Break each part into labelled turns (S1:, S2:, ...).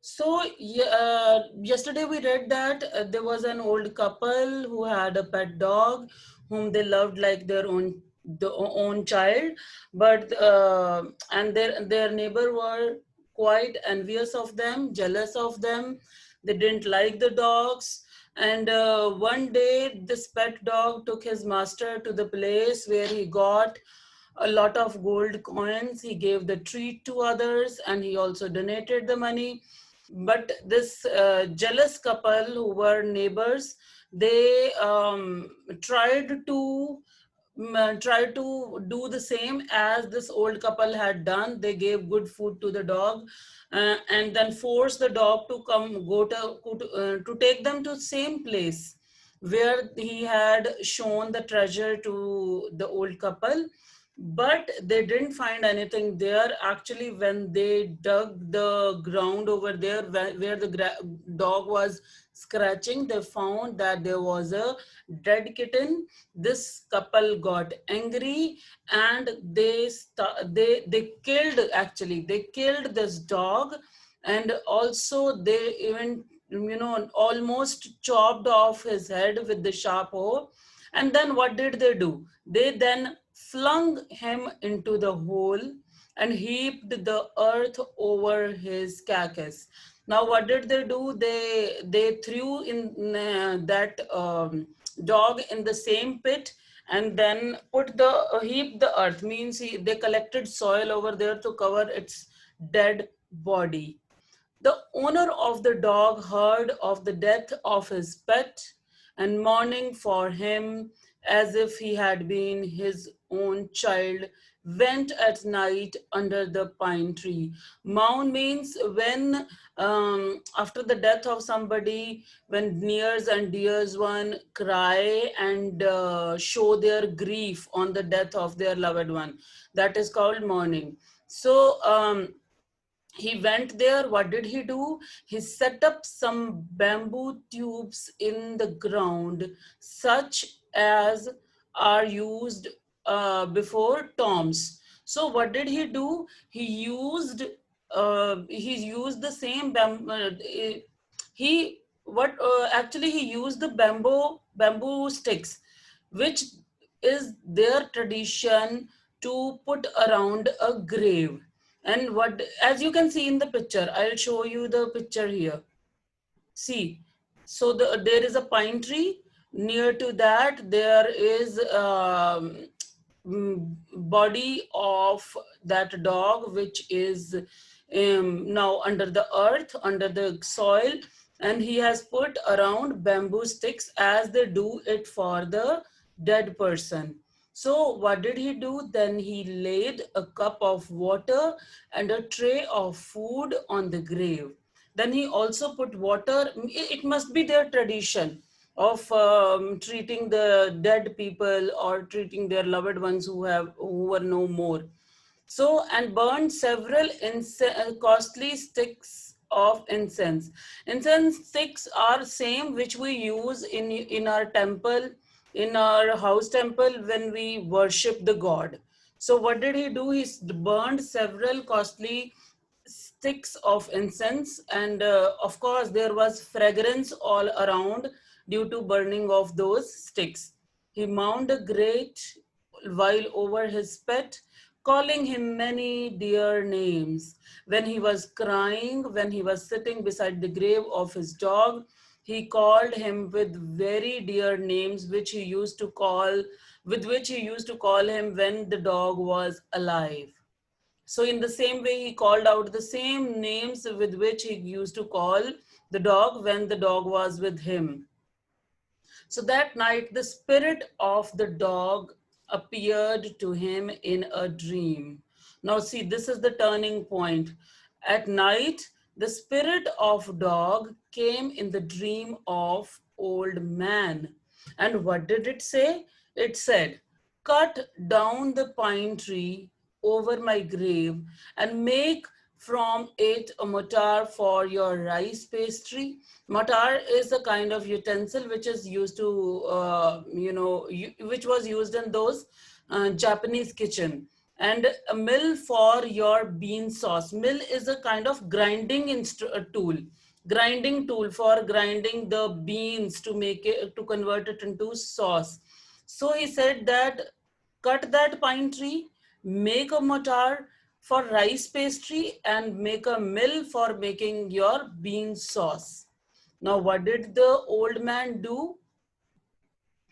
S1: So yesterday we read that there was an old couple who had a pet dog whom they loved like their own child, but and their neighbor were quite envious of them, jealous of them. They didn't like the dogs. And one day, this pet dog took his master to the place where he got a lot of gold coins. He gave the treat to others and he also donated the money. But this jealous couple who were neighbors, they tried to do the same as this old couple had done. They gave good food to the dog, and then forced the dog to to take them to same place where he had shown the treasure to the old couple. But they didn't find anything there. Actually, when they dug the ground over there where the dog was scratching, they found that there was a dead kitten. This couple got angry and they killed, actually they killed this dog. And also they even almost chopped off his head with the sharp hoe. And then what did they do? They then flung him into the hole and heaped the earth over his carcass. Now what did they do? They threw in that dog in the same pit, and then put the heap the earth, means they collected soil over there to cover its dead body. The owner of the dog heard of the death of his pet, and mourning for him as if he had been his own child, went at night under the pine tree. Mourn means when, after the death of somebody, when nears and dears one cry and show their grief on the death of their loved one. That is called mourning. So, he went there. What did he do? He set up some bamboo tubes in the ground, such as are used before tombs. So what did he do? He used the same he what actually he used the bamboo sticks, which is their tradition to put around a grave. And what, as you can see in the picture, I'll show you the picture here. See, so there is a pine tree. Near to that, there is body of that dog, which is now under the earth, under the soil, and he has put around bamboo sticks as they do it for the dead person. So what did he do? Then he laid a cup of water and a tray of food on the grave. Then he also put water. It must be their tradition of treating the dead people or treating their loved ones who were no more. So, and burned several costly sticks of incense. Incense sticks are same which we use in our temple, in our house temple, when we worship the god. So what did he do? He burned several costly sticks of incense, and of course there was fragrance all around due to burning of those sticks. He mourned a great while over his pet, calling him many dear names. When he was crying, when he was sitting beside the grave of his dog, he called him with very dear names with which he used to call him when the dog was alive. So in the same way, he called out the same names with which he used to call the dog when the dog was with him. So that night, the spirit of the dog appeared to him in a dream. Now, see, this is the turning point. At night, the spirit of dog came in the dream of old man. And what did it say? It said, cut down the pine tree over my grave and make from it a mortar for your rice pastry. Mortar is a kind of utensil which is used to, which was used in those Japanese kitchen. and a mill for your bean sauce. Mill is a kind of tool, grinding tool for grinding the beans to make it, to convert it into sauce. So he said that cut that pine tree, make a mortar for rice pastry, and make a mill for making your bean sauce. Now, what did the old man do?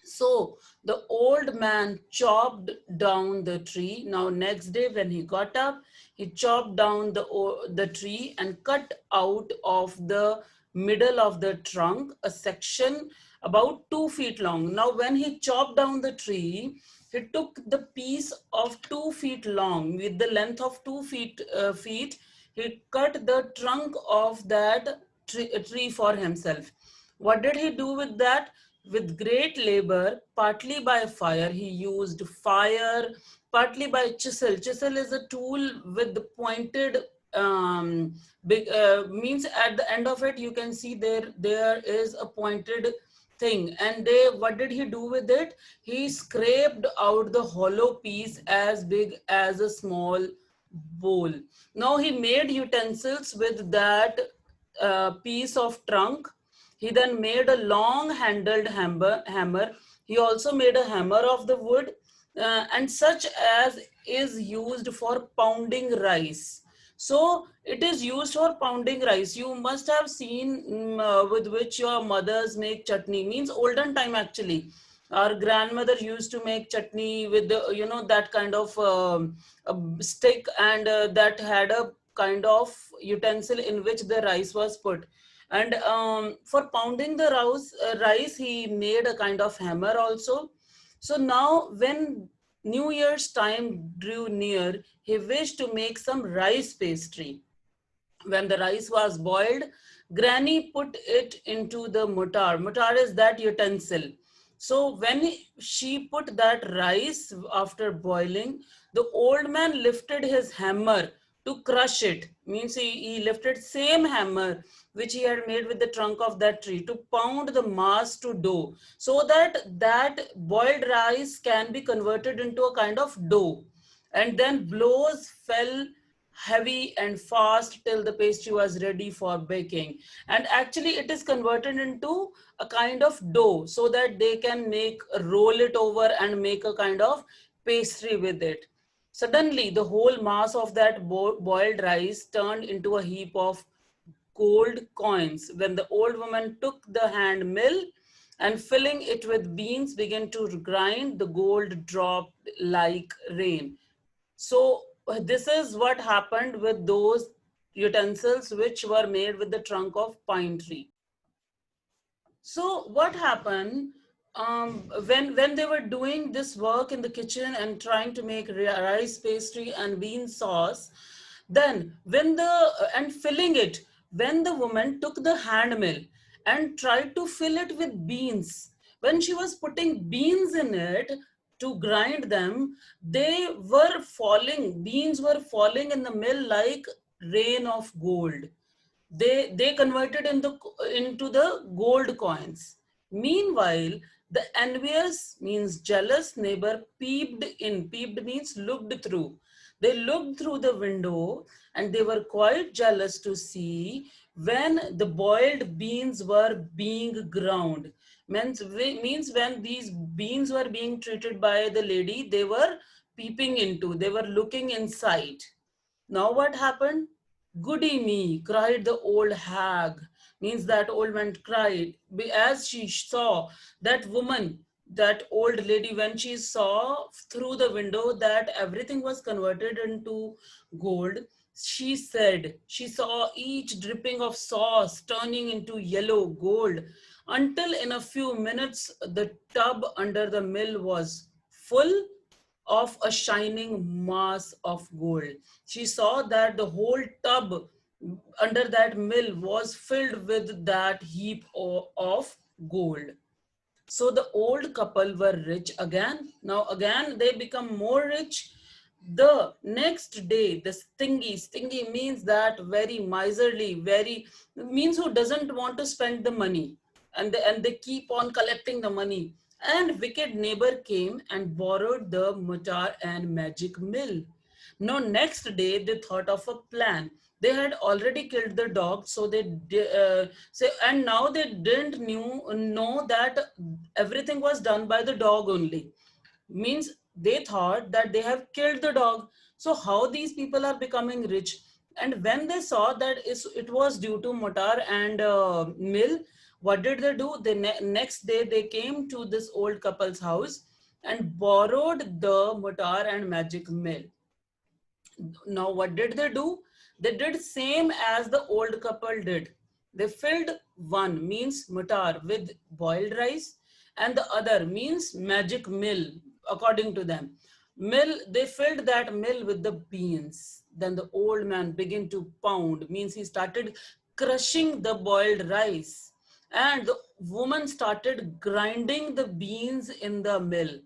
S1: So the old man chopped down the tree. Now, next day when he got up, he chopped down the tree and cut out of the middle of the trunk a section about 2 feet long. Now, when he chopped down the tree, he took the piece of 2 feet long with the length of 2 feet. He cut the trunk of that tree for himself. What did he do with that? With great labor, partly by fire, he used fire, partly by chisel. Chisel is a tool with the pointed means at the end of it you can see there is a pointed thing, and what did he do with it? He scraped out the hollow piece as big as a small bowl. Now he made utensils with that piece of trunk. He then made a long handled hammer. He also made a hammer of the wood, and such as is used for pounding rice. So it is used for pounding rice. You must have seen with which your mothers make chutney. Means olden time actually. Our grandmother used to make chutney with the, that kind of a stick, and that had a kind of utensil in which the rice was put. And for pounding the rice, he made a kind of hammer also. So now, when New Year's time drew near, he wished to make some rice pastry. When the rice was boiled, Granny put it into the mortar. Mortar is that utensil. So when she put that rice after boiling, the old man lifted his hammer to crush it. Means he lifted same hammer which he had made with the trunk of that tree to pound the mass to dough, so that that boiled rice can be converted into a kind of dough. And then blows fell heavy and fast till the pastry was ready for baking. And actually it is converted into a kind of dough, so that they can roll it over and make a kind of pastry with it. Suddenly the whole mass of that boiled rice turned into a heap of gold coins. When the old woman took the hand mill and filling it with beans began to grind, the gold dropped like rain. So this is what happened with those utensils which were made with the trunk of pine tree. So what happened when they were doing this work in the kitchen and trying to make rice pastry and bean sauce, then when and filling it, when the woman took the hand mill and tried to fill it with beans, when she was putting beans in it to grind them, beans were falling in the mill like rain of gold. They converted into the gold coins. Meanwhile, the envious, means jealous neighbor, peeped means looked through. They looked through the window, and they were quite jealous to see when the boiled beans were being ground. Means when these beans were being treated by the lady, they were they were looking inside. Now what happened? Goody me, cried the old hag. Means that old man cried as she saw that woman, that old lady, when she saw through the window that everything was converted into gold. She said she saw each dripping of sauce turning into yellow gold, until in a few minutes the tub under the mill was full of a shining mass of gold. She saw that the whole tub under that mill was filled with that heap of gold. So the old couple were rich again. Now again they become more rich. The next day, the stingy means that very miserly, very means who doesn't want to spend the money, and they keep on collecting the money. And wicked neighbor came and borrowed the mortar and magic mill. Now, next day they thought of a plan. They had already killed the dog, so and now they didn't know that everything was done by the dog only. Means they thought that they have killed the dog. So how these people are becoming rich? And when they saw that it was due to Motar and Mill, what did they do? The next day they came to this old couple's house and borrowed the Motar and magic mill. Now what did they do? They did same as the old couple did. They filled one, means mutar, with boiled rice, and the other means magic mill, according to them. Mill, they filled that mill with the beans. Then the old man began to pound, means he started crushing the boiled rice, and the woman started grinding the beans in the mill.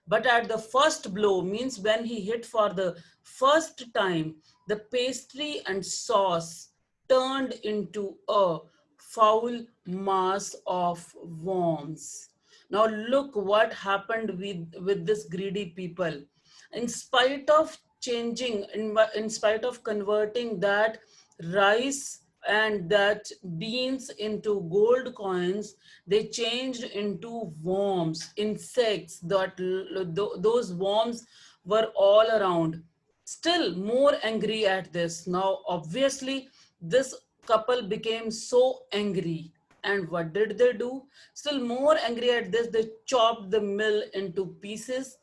S1: But at the first blow, means when he hit for the first time, the pastry and sauce turned into a foul mass of worms. Now look what happened with this greedy people. In spite of in spite of converting that rice and that beans into gold coins, they changed into worms, insects. Those worms were all around. Still more angry at this. Now, obviously, this couple became so angry. And what did they do? Still more angry at this, they chopped the mill into pieces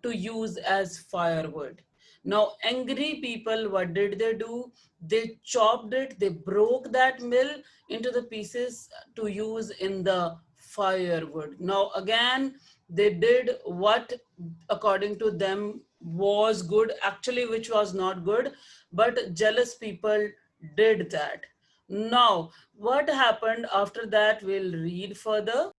S1: to use as firewood. Now, angry people, what did they do? They chopped it, they broke that mill into the pieces to use in the firewood. Now, again, they did what according to them was good, actually, which was not good, but jealous people did that. Now, what happened after that, we'll read further.